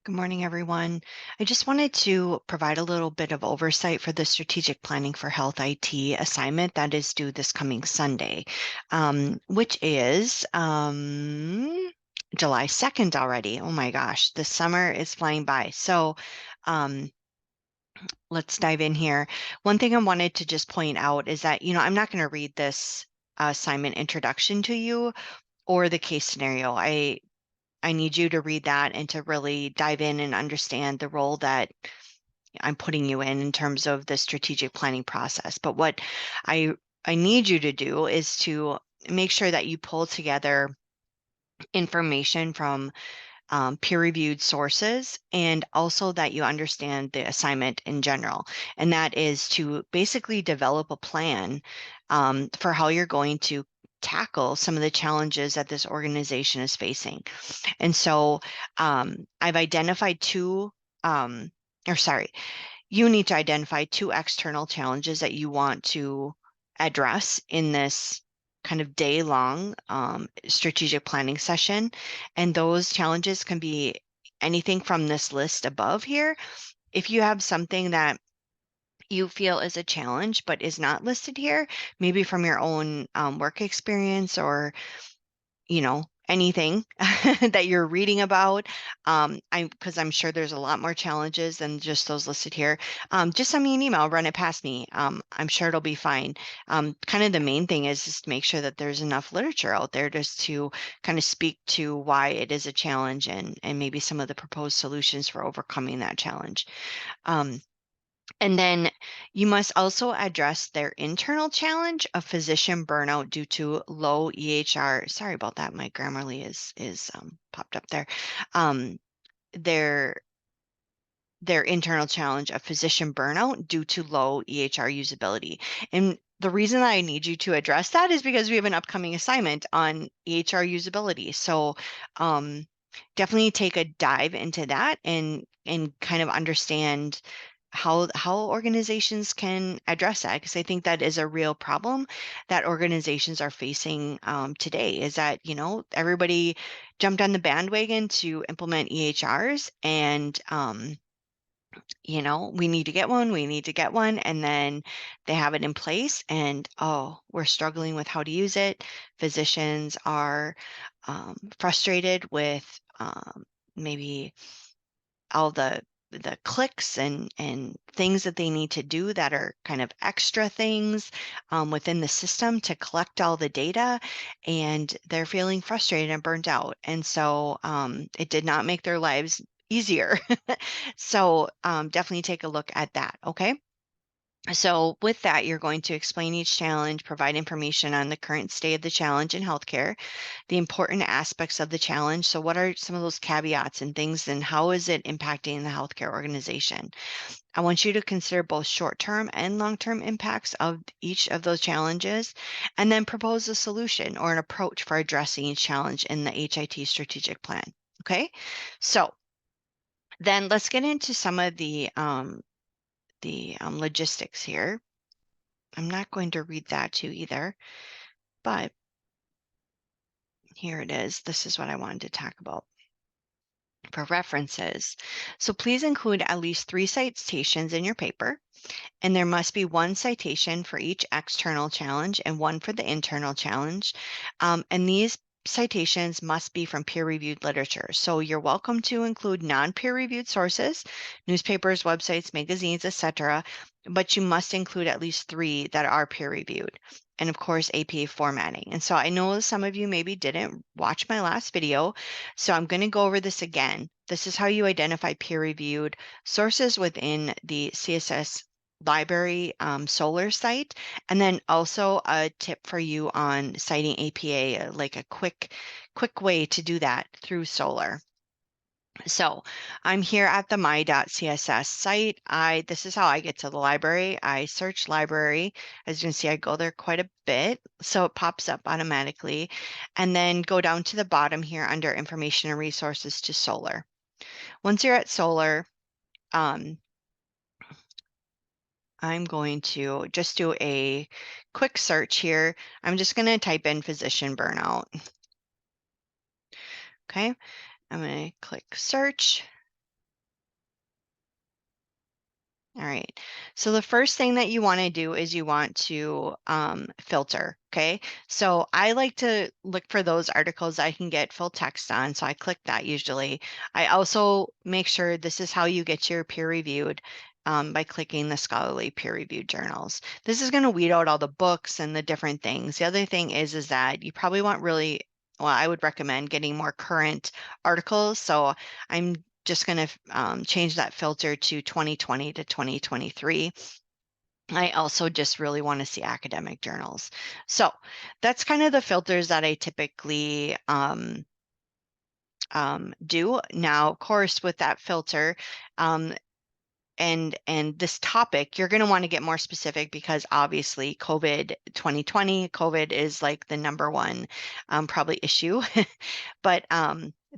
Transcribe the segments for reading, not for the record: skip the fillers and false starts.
Good morning, everyone. I just wanted to provide a little bit of oversight for the Strategic Planning for Health IT assignment that is due this coming Sunday, which is July 2nd already. Oh my gosh, the summer is flying by. So um, let's dive in here. One thing I wanted to just point out is that, I'm not going to read this assignment introduction to you or the case scenario. I need you to read that and to really dive in and understand the role that I'm putting you in terms of the strategic planning process. But what I I need you to do is to make sure that you pull together information from peer-reviewed sources and also that you understand the assignment in general. And that is to basically develop a plan for how you're going to tackle some of the challenges that this organization is facing. And so I've identified um, you need to identify two external challenges that you want to address in this kind of day-long strategic planning session. And those challenges can be anything from this list above here. If you have something that you feel is a challenge but is not listed here, maybe from your own work experience or anything that you're reading about. Because I'm sure there's a lot more challenges than just those listed here. Just send me an email, run it past me. I'm sure it'll be fine. Kind of the main thing is just to make sure that there's enough literature out there just to kind of speak to why it is a challenge and maybe some of the proposed solutions for overcoming that challenge. Um, and then you must also address their internal challenge of physician burnout due to low EHR. Sorry about that. My Grammarly is popped up there. Um, their their internal challenge of physician burnout due to low EHR usability. And the reason I need you to address that is because we have an upcoming assignment on EHR usability. So definitely take a dive into that and kind of understand how organizations can address that, because I think that is a real problem that organizations are facing today, is that everybody jumped on the bandwagon to implement EHRs and we need to get one, we need to get one, and then they have it in place and oh, we're struggling with how to use it. Physicians are frustrated with maybe all the clicks and things that they need to do that are kind of extra things within the system to collect all the data, and they're feeling frustrated and burnt out. And so it did not make their lives easier. So definitely take a look at that, okay? So with that, you're going to explain each challenge, provide information on the current state of the challenge in healthcare, the important aspects of the challenge. So what are some of those caveats and things, and how is it impacting the healthcare organization? I want you to consider both short-term and long-term impacts of each of those challenges, and then propose a solution or an approach for addressing each challenge in the HIT strategic plan. Okay, so then let's get into some of the logistics here. I'm not going to read that to you either, but here it is. This is what I wanted to talk about for references. So please include at least 3 citations in your paper, and there must be 1 citation for each external challenge and 1 for the internal challenge. And these citations must be from peer-reviewed literature. So you're welcome to include non-peer-reviewed sources, newspapers, websites, magazines, etc., but you must include at least 3 that are peer-reviewed. And of course, APA formatting. And so I know some of you maybe didn't watch my last video, so I'm going to go over this again. This is how you identify peer-reviewed sources within the CSS library Solr site, and then also a tip for you on citing APA, like a quick way to do that through Solr. So I'm here at the my.css site. This is how I get to the library. I search library. As you can see, I go there quite a bit, so it pops up automatically, and then go down to the bottom here under information and resources to Solr. Once you're at Solr, I'm going to just do a quick search here. I'm just going to type in physician burnout. Okay, I'm going to click search. All right. So the first thing that you want to do is you want to filter. Okay. So I like to look for those articles I can get full text on. So I click that usually. I also make sure this is how you get your peer reviewed by clicking the scholarly peer reviewed journals. This is going to weed out all the books and the different things. The other thing is that you probably want really, well, I would recommend getting more current articles. So I'm just going to change that filter to 2020 to 2023. I also just really want to see academic journals. So that's kind of the filters that I typically do. Now, of course, with that filter, um, and this topic, you're going to want to get more specific because obviously COVID 2020, COVID is like the number one probably issue. But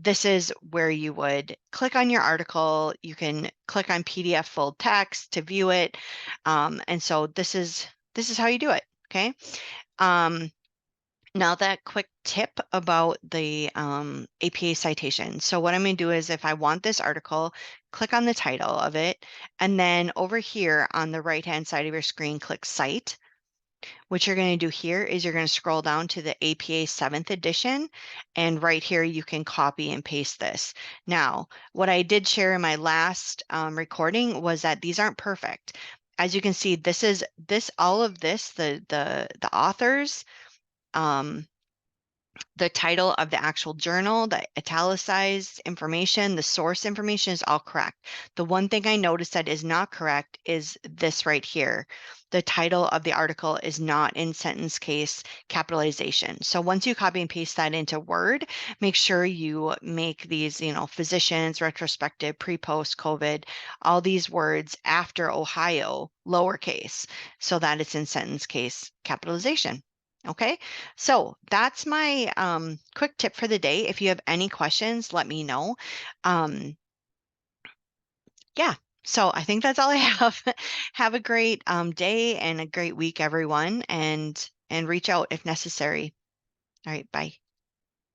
this is where you would click on your article. You can click on PDF full text to view it. And so this is how you do it. Okay. Um, Now that quick tip about the APA citation. So what I'm going to do is if I want this article, click on the title of it, and then over here on the right-hand side of your screen, click Cite. What you're going to do here is you're going to scroll down to the APA 7th edition, and right here you can copy and paste this. Now, what I did share in my last recording was that these aren't perfect. As you can see, all of this, the authors, the title of the actual journal, the italicized information, the source information is all correct. The one thing I noticed that is not correct is this right here. The title of the article is not in sentence case capitalization. So once you copy and paste that into Word, make sure you make these, physicians, retrospective, pre-post COVID, all these words after Ohio, lowercase, so that it's in sentence case capitalization. Okay, so that's my quick tip for the day. If you have any questions, let me know. Yeah, so I think that's all I have. Have a great day and a great week, everyone, and reach out if necessary. All right, bye.